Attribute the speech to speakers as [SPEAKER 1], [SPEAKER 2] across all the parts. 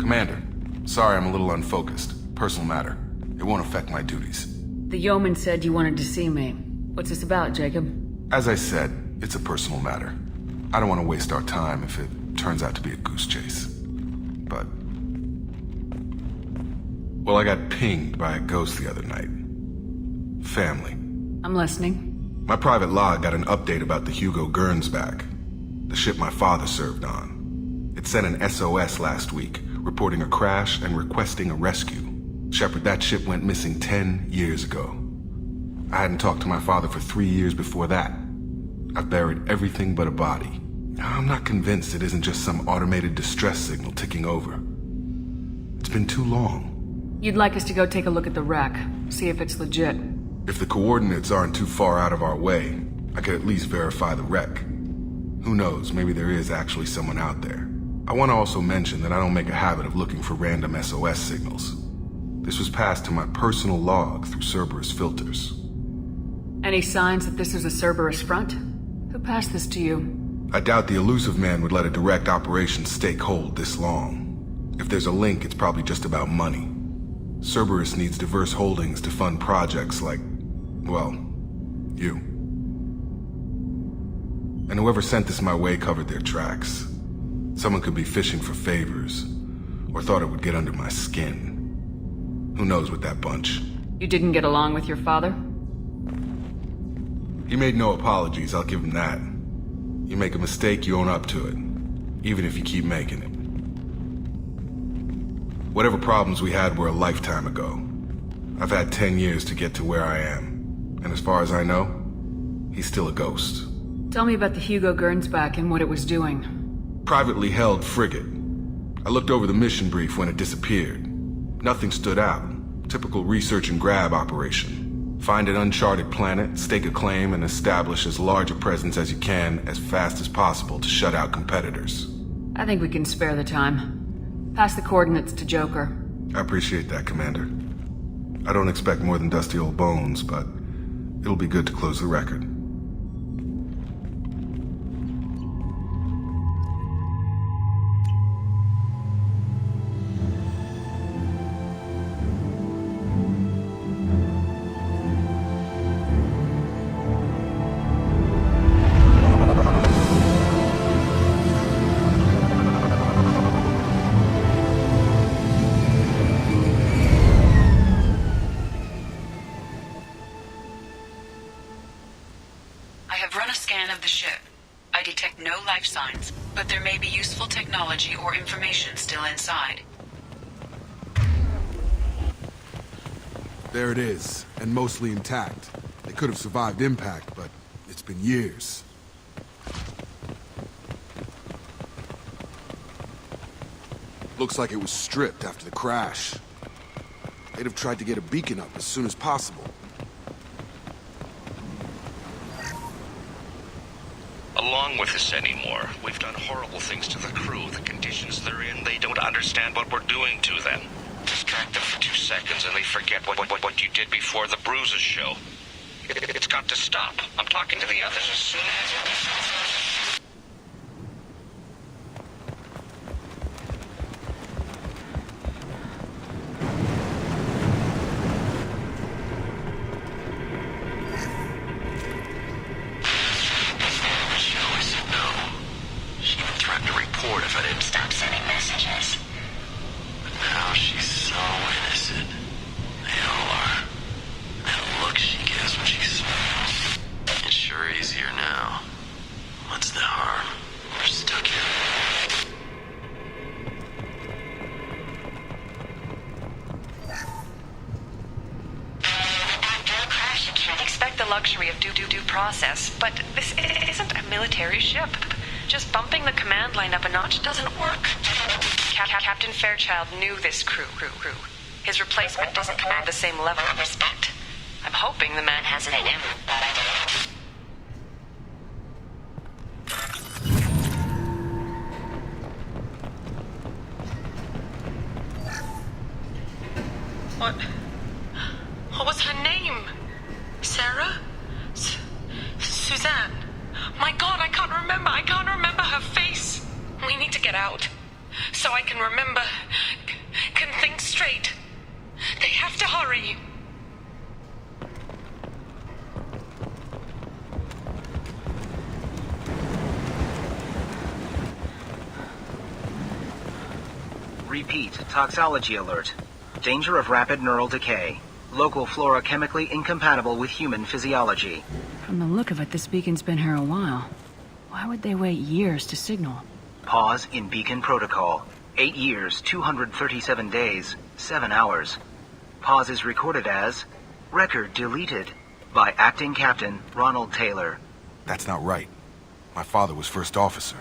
[SPEAKER 1] Commander, sorry I'm a little unfocused. Personal matter. It won't affect my duties.
[SPEAKER 2] The yeoman said you wanted to see me. What's this about, Jacob?
[SPEAKER 1] As I said, it's a personal matter. I don't want to waste our time if it turns out to be a goose chase. But... well, I got pinged by a ghost the other night. Family.
[SPEAKER 2] I'm listening.
[SPEAKER 1] My private log got an update about the Hugo Gernsback, the ship my father served on. It sent an SOS last week, reporting a crash and requesting a rescue. Shepard, that ship went missing 10 years ago. I hadn't talked to my father for 3 years before that. I've buried everything but a body. I'm not convinced it isn't just some automated distress signal ticking over. It's been too long.
[SPEAKER 2] You'd like us to go take a look at the wreck, see if it's legit.
[SPEAKER 1] If the coordinates aren't too far out of our way, I could at least verify the wreck. Who knows, maybe there is actually someone out there. I want to also mention that I don't make a habit of looking for random SOS signals. This was passed to my personal log through Cerberus filters.
[SPEAKER 2] Any signs that this is a Cerberus front? Who passed this to you?
[SPEAKER 1] I doubt the elusive man would let a direct operations stake hold this long. If there's a link, it's probably just about money. Cerberus needs diverse holdings to fund projects like, well, you. And whoever sent this my way covered their tracks. Someone could be fishing for favors, or thought it would get under my skin. Who knows with that bunch?
[SPEAKER 2] You didn't get along with your father?
[SPEAKER 1] He made no apologies, I'll give him that. You make a mistake, you own up to it, even if you keep making it. Whatever problems we had were a lifetime ago. I've had 10 years to get to where I am, and as far as I know, he's still a ghost.
[SPEAKER 2] Tell me about the Hugo Gernsback and what it was doing.
[SPEAKER 1] Privately held frigate. I looked over the mission brief when it disappeared. Nothing stood out. Typical research and grab operation. Find an uncharted planet, stake a claim, and establish as large a presence as you can as fast as possible to shut out competitors.
[SPEAKER 2] I think we can spare the time. Pass the coordinates to Joker.
[SPEAKER 1] I appreciate that, Commander. I don't expect more than dusty old bones, but it'll be good to close the record.
[SPEAKER 2] Signs, but there may be useful technology or information still inside.
[SPEAKER 1] There it is, and mostly intact. They could have survived impact, but it's been years. Looks like it was stripped after the crash. They'd have tried to get a beacon up as soon as possible.
[SPEAKER 3] Along with this anymore. We've done horrible things to the crew. The conditions they're in, they don't understand what we're doing to them. Distract them for 2 seconds and they forget what you did before the bruises show. It's got to stop. I'm talking to the others as soon as...
[SPEAKER 4] luxury of due process, but this isn't a military ship. Just bumping the command line up a notch doesn't work. Captain Fairchild knew this crew. His replacement doesn't command the same level of respect. I'm hoping the man has it in him. What was her name? Sarah? Suzanne? My God, I can't remember her face. We need to get out. so I can remember, can think straight. They have to hurry.
[SPEAKER 5] Repeat, toxology alert. Danger of rapid neural decay. Local flora chemically incompatible with human physiology.
[SPEAKER 6] From the look of it, this beacon's been here a while. Why would they wait years to signal?
[SPEAKER 5] Pause in beacon protocol. 8 years, 237 days, 7 hours. Pause is recorded as record deleted by acting captain Ronald Taylor.
[SPEAKER 1] That's not right. My father was first officer.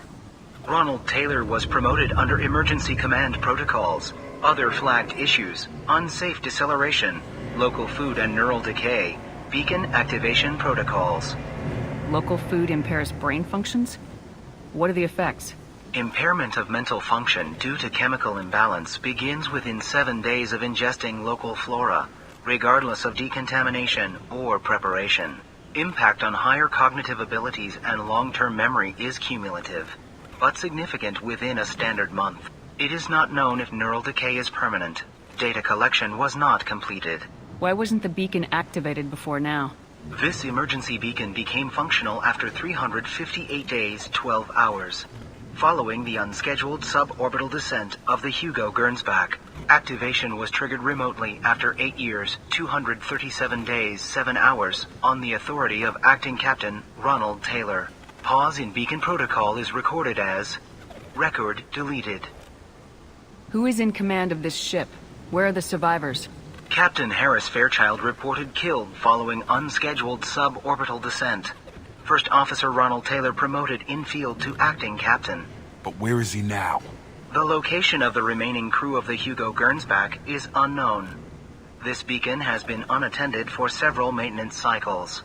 [SPEAKER 5] Ronald Taylor was promoted under emergency command protocols. Other flagged issues: unsafe deceleration, local food and neural decay, beacon activation protocols.
[SPEAKER 6] Local food impairs brain functions? What are the effects?
[SPEAKER 5] Impairment of mental function due to chemical imbalance begins within 7 days of ingesting local flora, regardless of decontamination or preparation. Impact on higher cognitive abilities and long-term memory is cumulative, but significant within a standard month. It is not known if neural decay is permanent. Data collection was not completed.
[SPEAKER 6] Why wasn't the beacon activated before now?
[SPEAKER 5] This emergency beacon became functional after 358 days, 12 hours. Following the unscheduled suborbital descent of the Hugo Gernsback, activation was triggered remotely after 8 years, 237 days, 7 hours, on the authority of acting captain Ronald Taylor. Pause in beacon protocol is recorded as record deleted.
[SPEAKER 6] Who is in command of this ship? Where are the survivors?
[SPEAKER 5] Captain Harris Fairchild reported killed following unscheduled suborbital descent. First Officer Ronald Taylor promoted in-field to acting captain.
[SPEAKER 1] But where is he now?
[SPEAKER 5] The location of the remaining crew of the Hugo Gernsback is unknown. This beacon has been unattended for several maintenance cycles.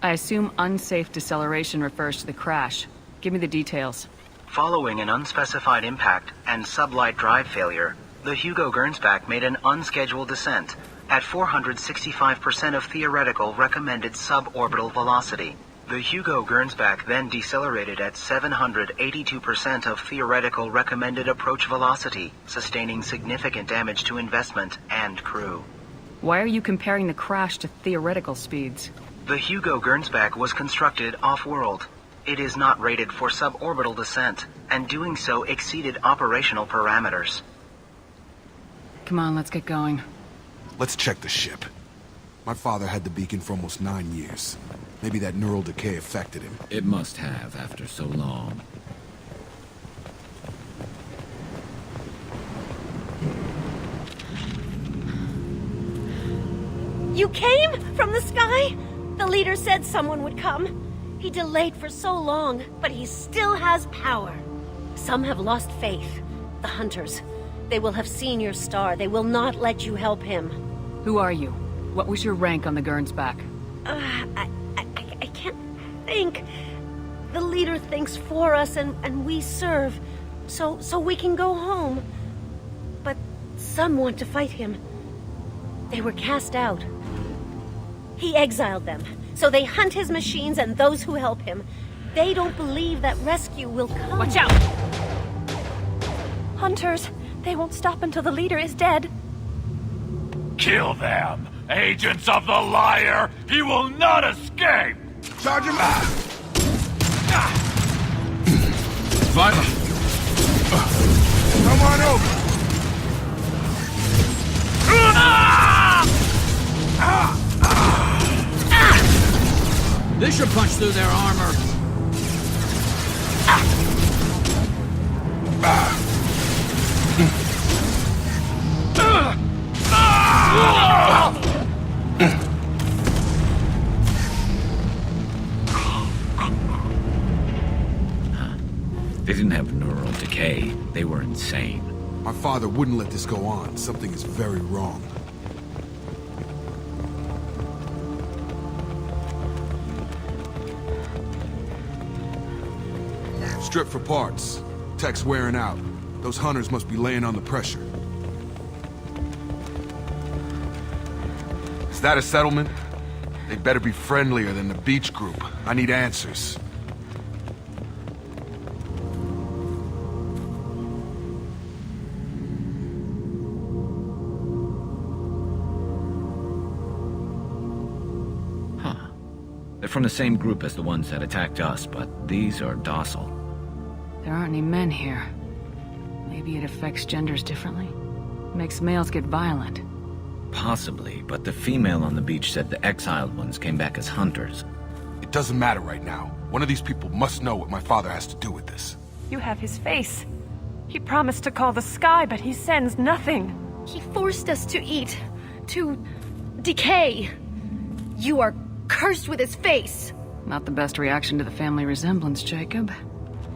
[SPEAKER 6] I assume unsafe deceleration refers to the crash. Give me the details.
[SPEAKER 5] Following an unspecified impact and sublight drive failure, the Hugo Gernsback made an unscheduled descent at 465% of theoretical recommended suborbital velocity. The Hugo Gernsback then decelerated at 782% of theoretical recommended approach velocity, sustaining significant damage to investment and crew.
[SPEAKER 6] Why are you comparing the crash to theoretical speeds?
[SPEAKER 5] The Hugo Gernsback was constructed off-world. It is not rated for suborbital descent, and doing so exceeded operational parameters.
[SPEAKER 6] Come on, let's get going.
[SPEAKER 1] Let's check the ship. My father had the beacon for almost 9 years. Maybe that neural decay affected him.
[SPEAKER 7] It must have after so long.
[SPEAKER 8] You came? From the sky? The leader said someone would come. He delayed for so long, but he still has power. Some have lost faith. The hunters. They will have seen your star. They will not let you help him.
[SPEAKER 6] Who are you? What was your rank on the Gernsback?
[SPEAKER 8] I can't think. The leader thinks for us and we serve. So we can go home. But some want to fight him. They were cast out. He exiled them. So they hunt his machines and those who help him. They don't believe that rescue will come.
[SPEAKER 6] Watch out!
[SPEAKER 8] Hunters, they won't stop until the leader is dead.
[SPEAKER 9] Kill them! Agents of the liar! He will not escape!
[SPEAKER 1] Charge him!
[SPEAKER 7] Viola!
[SPEAKER 1] Come on over!
[SPEAKER 7] This should punch through their armor. They didn't have neural decay. They were insane.
[SPEAKER 1] My father wouldn't let this go on. Something is very wrong. Strip for parts. Tech's wearing out. Those hunters must be laying on the pressure. Is that a settlement? They'd better be friendlier than the beach group. I need answers.
[SPEAKER 7] from the same group as the ones that attacked us, but these are docile.
[SPEAKER 6] There aren't any men here. Maybe it affects genders differently? Makes males get violent.
[SPEAKER 7] Possibly, but the female on the beach said the exiled ones came back as hunters.
[SPEAKER 1] It doesn't matter right now. One of these people must know what my father has to do with this.
[SPEAKER 4] You have his face. He promised to call the sky, but he sends nothing.
[SPEAKER 8] He forced us to eat, to decay. You are cursed with his face.
[SPEAKER 6] Not the best reaction to the family resemblance, Jacob.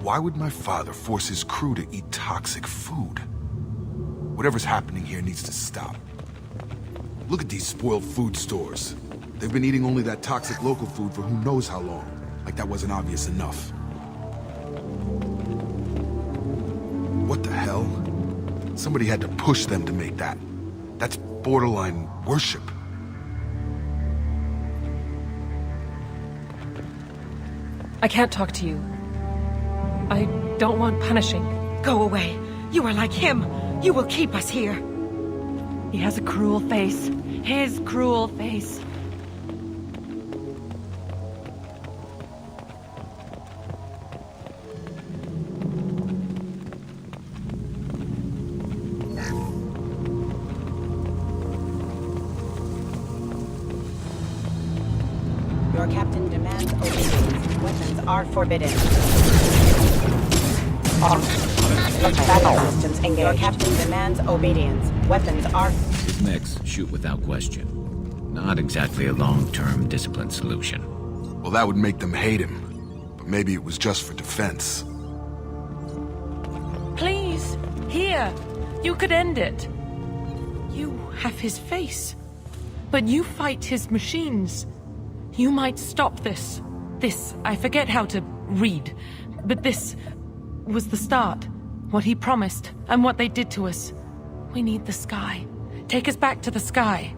[SPEAKER 1] Why would my father force his crew to eat toxic food? Whatever's happening here needs to stop. Look at these spoiled food stores. They've been eating only that toxic local food for who knows how long. Like that wasn't obvious enough. What the hell? Somebody had to push them to make that. That's borderline worship.
[SPEAKER 4] I can't talk to you. I don't want punishing.
[SPEAKER 10] Go away. You are like him. You will keep us here.
[SPEAKER 4] He has a cruel face. His cruel face.
[SPEAKER 10] Your captain demands obedience. Weapons are forbidden. Battle systems engaged. Your captain demands obedience. Weapons are...
[SPEAKER 7] His mechs shoot without question. Not exactly a long-term discipline solution.
[SPEAKER 1] Well, that would make them hate him. But maybe it was just for defense.
[SPEAKER 4] Please, here. You could end it. You have his face. But you fight his machines. You might stop this. This, I forget how to read. But this was the start. What he promised, and what they did to us. We need the sky. Take us back to the sky.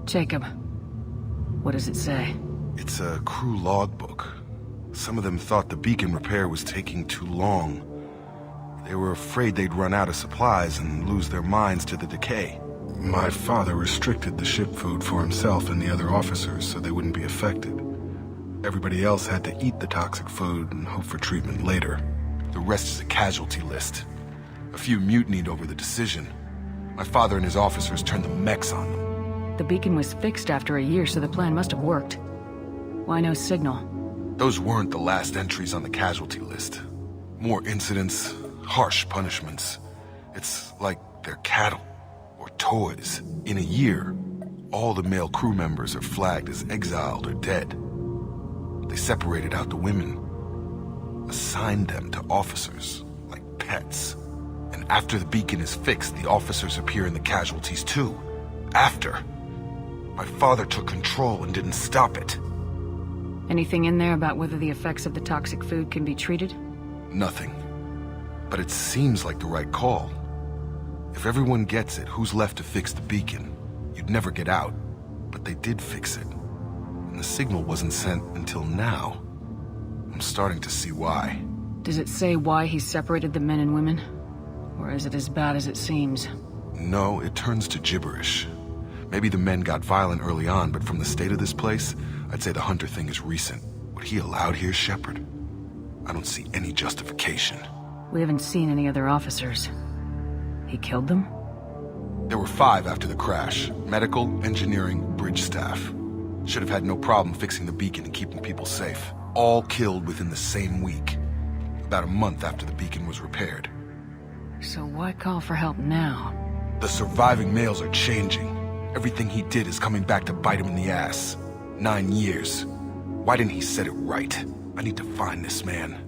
[SPEAKER 6] Jacob, what does it say?
[SPEAKER 1] It's a crew logbook. Some of them thought the beacon repair was taking too long. They were afraid they'd run out of supplies and lose their minds to the decay. My father restricted the ship food for himself and the other officers so they wouldn't be affected. Everybody else had to eat the toxic food and hope for treatment later. The rest is a casualty list. A few mutinied over the decision. My father and his officers turned the mechs on them.
[SPEAKER 6] The beacon was fixed after a year, so the plan must have worked. Why no signal?
[SPEAKER 1] Those weren't the last entries on the casualty list. More incidents, harsh punishments. It's like they're cattle or toys. In a year, all the male crew members are flagged as exiled or dead. They separated out the women, assigned them to officers, like pets. And after the beacon is fixed, the officers appear in the casualties too. After. My father took control and didn't stop it.
[SPEAKER 6] Anything in there about whether the effects of the toxic food can be treated?
[SPEAKER 1] Nothing. But it seems like the right call. If everyone gets it, who's left to fix the beacon? You'd never get out. But they did fix it. And the signal wasn't sent until now. I'm starting to see why.
[SPEAKER 6] Does it say why he separated the men and women? Or is it as bad as it seems?
[SPEAKER 1] No, it turns to gibberish. Maybe the men got violent early on, but from the state of this place, I'd say the Hunter thing is recent. What he allowed here, Shepard? I don't see any justification.
[SPEAKER 6] We haven't seen any other officers. He killed them?
[SPEAKER 1] There were 5 after the crash. Medical, engineering, bridge staff. Should have had no problem fixing the beacon and keeping people safe. All killed within the same week. About a month after the beacon was repaired.
[SPEAKER 6] So why call for help now?
[SPEAKER 1] The surviving males are changing. Everything he did is coming back to bite him in the ass. 9 years. Why didn't he set it right? I need to find this man.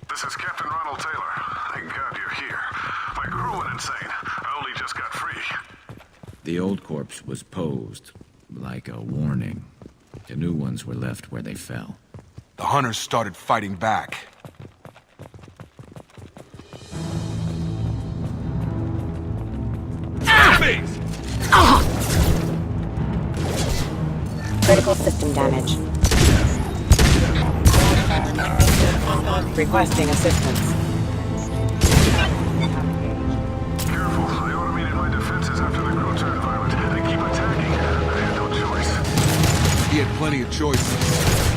[SPEAKER 11] This is Captain Ronald Taylor. Thank God you're here. My crew went insane. I only just got free.
[SPEAKER 7] The old corpse was posed like a warning. The new ones were left where they fell.
[SPEAKER 1] The hunters started fighting back.
[SPEAKER 10] Critical system damage. Requesting assistance.
[SPEAKER 11] Careful, I automated my defenses after the crew turned violent. They keep attacking. I had no choice.
[SPEAKER 1] He had plenty of choices.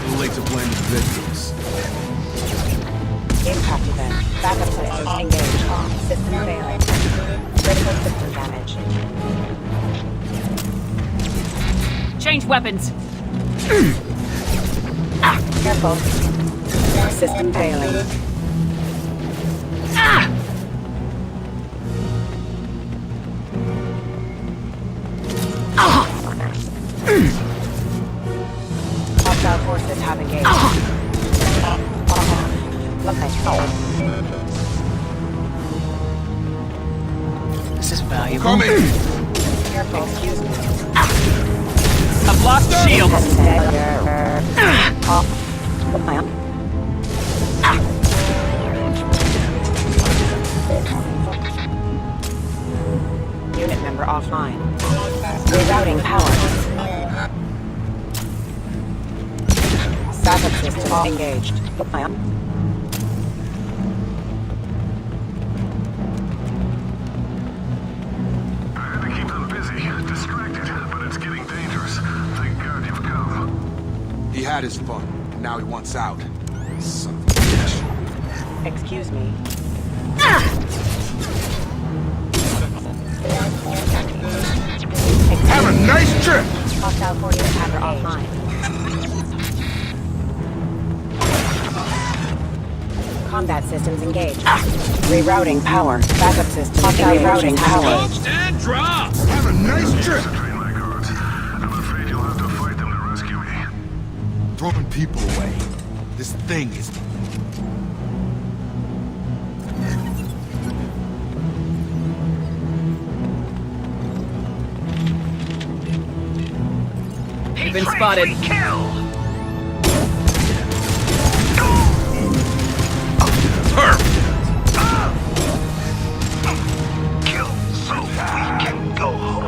[SPEAKER 1] Too late to blame his victims.
[SPEAKER 10] Impact event. Backup systems engaged. System failing. Critical system damage.
[SPEAKER 6] Change weapons.
[SPEAKER 10] Careful. System failing. Hostile forces have engaged.
[SPEAKER 6] This is valuable.
[SPEAKER 1] Come in!
[SPEAKER 10] Careful. Excuse me.
[SPEAKER 6] I've lost shield.
[SPEAKER 10] Unit member offline. Rerouting power. Backup system engaged.
[SPEAKER 11] I had to keep them busy, distracted, but it's getting dangerous. Thank God you've come.
[SPEAKER 1] He had his fun, and now he wants out. Son of a bitch.
[SPEAKER 10] Excuse me.
[SPEAKER 1] Have a nice trip!
[SPEAKER 10] Hostile forces are offline. Combat systems engaged. Rerouting power. Backup systems rerouting power.
[SPEAKER 9] And drop!
[SPEAKER 1] Have a nice trip!
[SPEAKER 11] Train like guards. I'm afraid you'll have to fight them to rescue me.
[SPEAKER 1] Throwing people away. This thing is...
[SPEAKER 6] You've been spotted.
[SPEAKER 3] Kill so we can go home.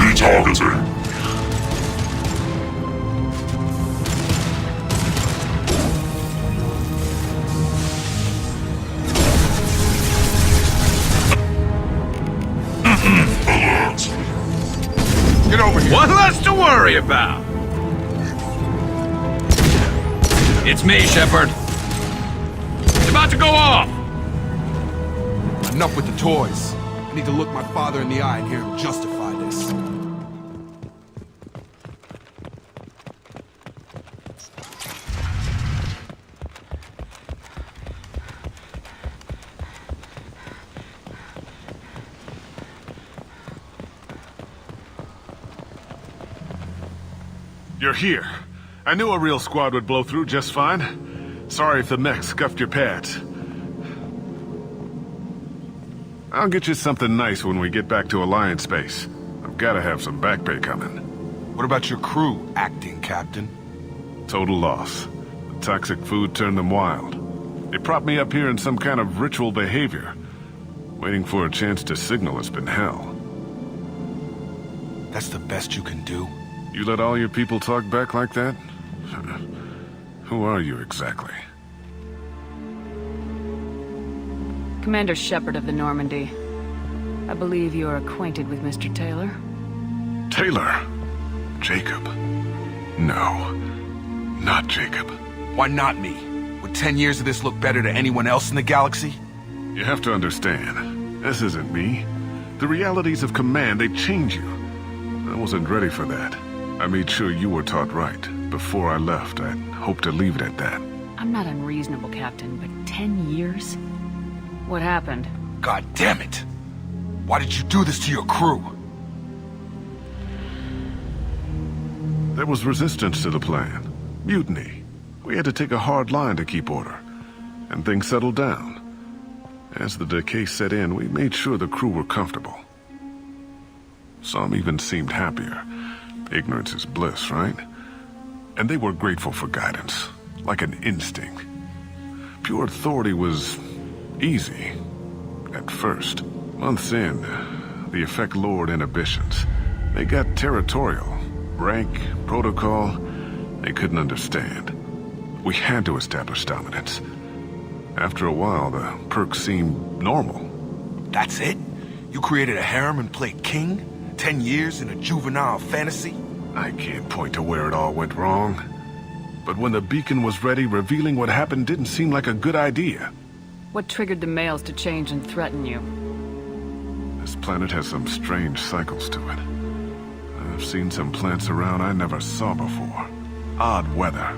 [SPEAKER 11] Retargeting.
[SPEAKER 1] Get over here!
[SPEAKER 9] What less to worry about? It's me, Shepard. It's about to go off.
[SPEAKER 1] Enough with the toys. I need to look my father in the eye and hear him justify this.
[SPEAKER 11] You're here. I knew a real squad would blow through just fine. Sorry if the mech scuffed your pads. I'll get you something nice when we get back to Alliance Base. I've gotta have some back pay coming.
[SPEAKER 1] What about your crew, acting captain?
[SPEAKER 11] Total loss. The toxic food turned them wild. They propped me up here in some kind of ritual behavior. Waiting for a chance to signal has been hell.
[SPEAKER 1] That's the best you can do?
[SPEAKER 11] You let all your people talk back like that? Who are you exactly?
[SPEAKER 6] Commander Shepard of the Normandy. I believe you are acquainted with Mr. Taylor.
[SPEAKER 11] Taylor? Jacob? No. Not Jacob.
[SPEAKER 1] Why not me? Would 10 years of this look better to anyone else in the galaxy?
[SPEAKER 11] You have to understand, this isn't me. The realities of command, they change you. I wasn't ready for that. I made sure you were taught right. Before I left, I hope to leave it at that.
[SPEAKER 6] I'm not unreasonable, Captain, but 10 years? What happened?
[SPEAKER 12] God damn it! Why did you do this to your crew?
[SPEAKER 11] There was resistance to the plan. Mutiny. We had to take a hard line to keep order. And things settled down. As the decay set in, we made sure the crew were comfortable. Some even seemed happier. Ignorance is bliss, right? And they were grateful for guidance, like an instinct. Pure authority was easy, at first. Months in, the effect lowered inhibitions. They got territorial. Rank, protocol, they couldn't understand. We had to establish dominance. After a while, the perks seemed normal.
[SPEAKER 12] That's it? You created a harem and played king? 10 years in a juvenile fantasy?
[SPEAKER 11] I can't point to where it all went wrong. But when the beacon was ready, revealing what happened didn't seem like a good idea.
[SPEAKER 6] What triggered the males to change and threaten you?
[SPEAKER 11] This planet has some strange cycles to it. I've seen some plants around I never saw before. Odd weather.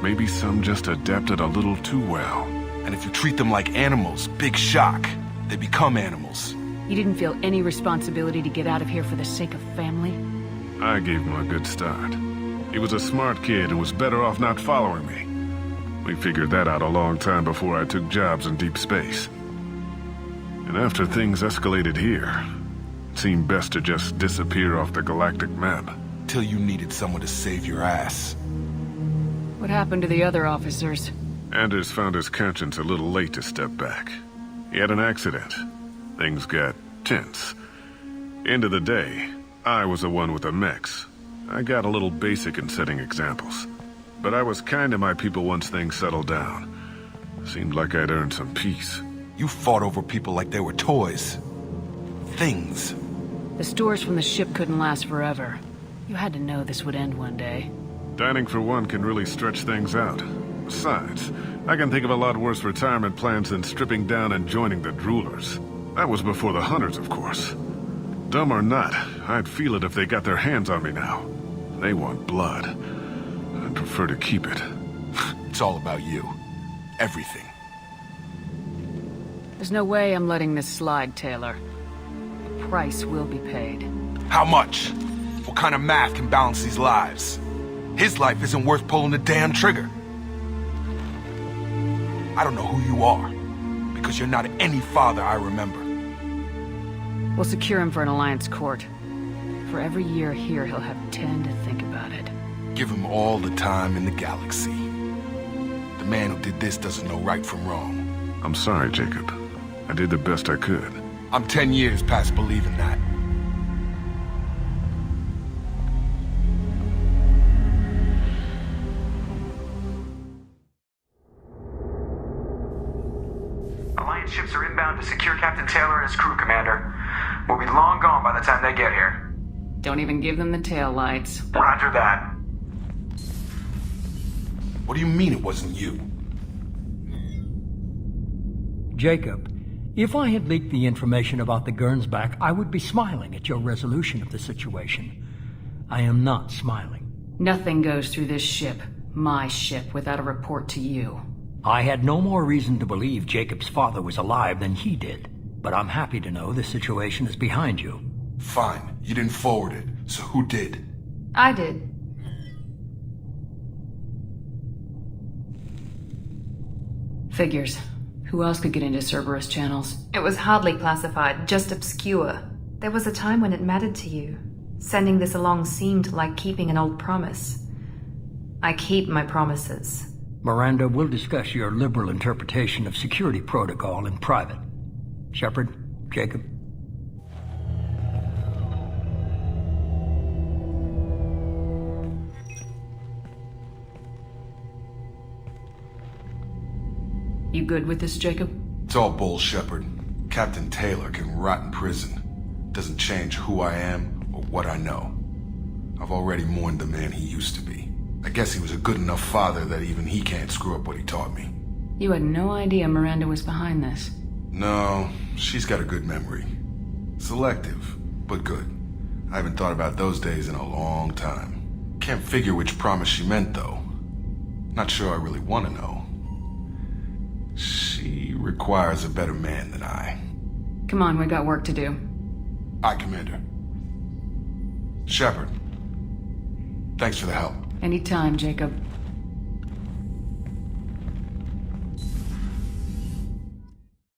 [SPEAKER 11] Maybe some just adapted a little too well.
[SPEAKER 12] And if you treat them like animals, big shock. They become animals.
[SPEAKER 6] You didn't feel any responsibility to get out of here for the sake of family?
[SPEAKER 11] I gave him a good start. He was a smart kid and was better off not following me. We figured that out a long time before I took jobs in deep space. And after things escalated here, it seemed best to just disappear off the galactic map.
[SPEAKER 12] Till you needed someone to save your ass.
[SPEAKER 6] What happened to the other officers?
[SPEAKER 11] Anders found his conscience a little late to step back. He had an accident. Things got tense. End of the day, I was the one with the mechs. I got a little basic in setting examples. But I was kind to my people once things settled down. Seemed like I'd earned some peace.
[SPEAKER 12] You fought over people like they were toys. Things.
[SPEAKER 6] The stores from the ship couldn't last forever. You had to know this would end one day.
[SPEAKER 11] Dining for one can really stretch things out. Besides, I can think of a lot worse retirement plans than stripping down and joining the droolers. That was before the hunters, of course. Dumb or not, I'd feel it if they got their hands on me now. They want blood. I'd prefer to keep it.
[SPEAKER 12] It's all about you. Everything.
[SPEAKER 6] There's no way I'm letting this slide, Taylor. The price will be paid.
[SPEAKER 12] How much? What kind of math can balance these lives? His life isn't worth pulling the damn trigger. I don't know who you are, because you're not any father I remember.
[SPEAKER 6] We'll secure him for an alliance court. For every year here, he'll have 10 to think about it.
[SPEAKER 12] Give him all the time in the galaxy. The man who did this doesn't know right from wrong.
[SPEAKER 11] I'm sorry, Jacob. I did the best I could.
[SPEAKER 12] I'm 10 years past believing that.
[SPEAKER 13] Alliance ships are inbound to secure Captain Taylor and his crew, Commander. We'll be long gone by the time they get here.
[SPEAKER 6] Don't even give them the tail lights.
[SPEAKER 13] Roger that.
[SPEAKER 12] What do you mean it wasn't you?
[SPEAKER 14] Jacob, if I had leaked the information about the Gernsback, I would be smiling at your resolution of the situation. I am not smiling.
[SPEAKER 6] Nothing goes through this ship, my ship, without a report to you.
[SPEAKER 14] I had no more reason to believe Jacob's father was alive than he did. But I'm happy to know the situation is behind you.
[SPEAKER 12] Fine. You didn't forward it. So who did?
[SPEAKER 4] I did.
[SPEAKER 6] Figures. Who else could get into Cerberus channels?
[SPEAKER 4] It was hardly classified, just obscure. There was a time when it mattered to you. Sending this along seemed like keeping an old promise. I keep my promises.
[SPEAKER 14] Miranda, we'll discuss your liberal interpretation of security protocol in private. Shepard, Jacob.
[SPEAKER 6] You good with this, Jacob?
[SPEAKER 12] It's all bull, Shepard. Captain Taylor can rot in prison. Doesn't change who I am or what I know. I've already mourned the man he used to be. I guess he was a good enough father that even he can't screw up what he taught me.
[SPEAKER 6] You had no idea Miranda was behind this.
[SPEAKER 12] No, she's got a good memory. Selective, but good. I haven't thought about those days in a long time. Can't figure which promise she meant, though. Not sure I really want to know. She requires a better man than I.
[SPEAKER 6] Come on, we got work to do.
[SPEAKER 12] Aye, Commander. Shepard, thanks for the help.
[SPEAKER 6] Anytime, Jacob.